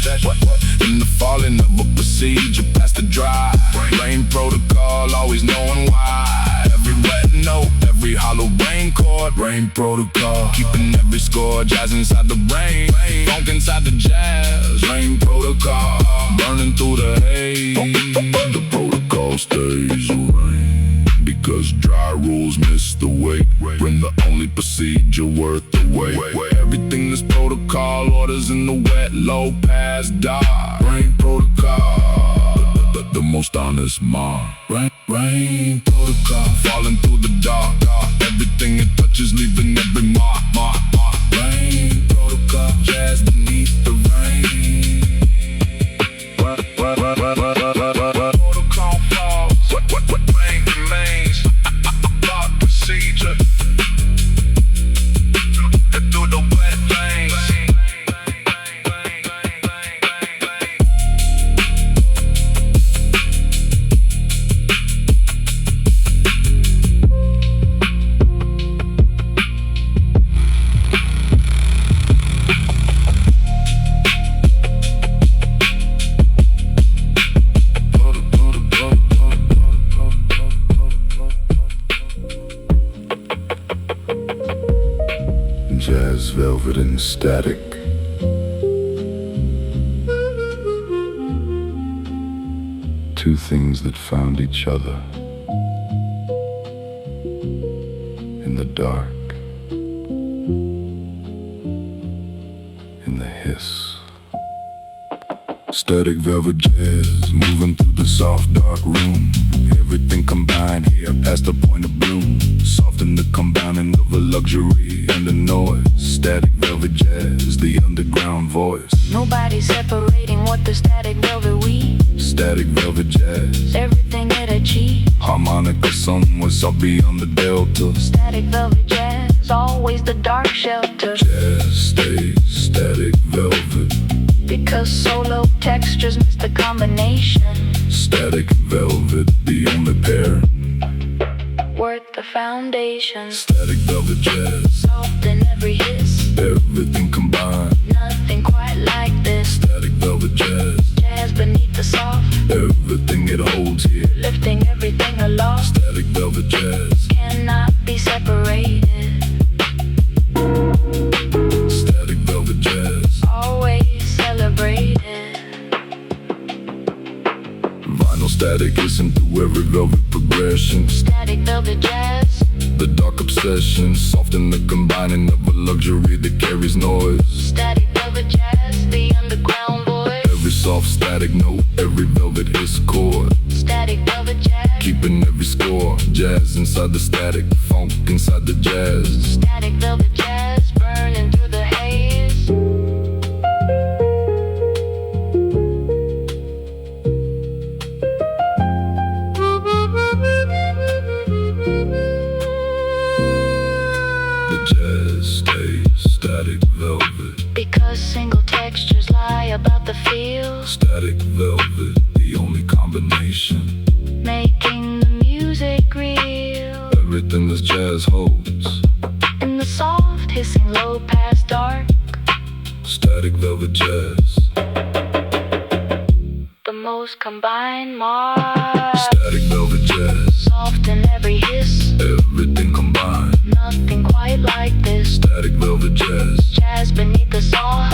In the falling of a procedure past the dry. Rain protocol, always knowing why. Every wet note, every hollow rain chord. Rain protocol, keeping every score. Jazz inside the rain, funk inside the jazz. Rain protocol, burning through the haze. The protocol stays rain, because dry rules miss the weight. When the only procedure worth the wait. Everything is protocol, orders in the wet, low past dark. Rain protocol, the most honest mark. Rain protocol, falling through the dark. Everything it touches, leaving every mark. Rain protocol, jazz beneath the rain. Protocol falls. Rain remains. Dark procedure. Through the wet lanes. Jazz, velvet, and static. Two things that found each other in the dark, in the hiss. Static velvet jazz, moving through the soft dark room. Everything combined here past the point of bloom. Soft in the combining of a luxury and a noise. Static velvet jazz, the underground voice. Nobody separating what the static velvet weaves. Static velvet jazz, Everything it achieves. harmonica somewhere up beyond the delta. Static velvet jazz, always the dark shelter. Jazz stays static velvet. Because solo textures miss the combination. Static velvet, the only pair. Worth the foundation. Static velvet jazz, Soft in every hiss. everything combined. Nothing quite like this. Static velvet jazz, Jazz beneath the soft. everything it holds here. Lifting everything aloft. Static velvet jazz, Cannot be separated. static velvet jazz. Always celebrated. Vinyl static, listen to every velvet progression. Static velvet jazz. The dark obsession, soft in the combining of a luxury that carries noise. Static velvet jazz, the underground voice. Every soft static note, every velvet hiss chord. Static velvet jazz. Keeping every score. Jazz inside the static, funk inside the jazz. Static velvet jazz, burning through the haze. The jazz stays static velvet. Because single textures lie about the feel. Static velvet, the only combination. Making the music real. Everything this jazz holds. In the soft, hissing low past dark. Static velvet jazz, The most combined mark. static velvet jazz, Soft in every hiss. everything combined. Nothing quite like this. Static velvet jazz. Jazz beneath the soft.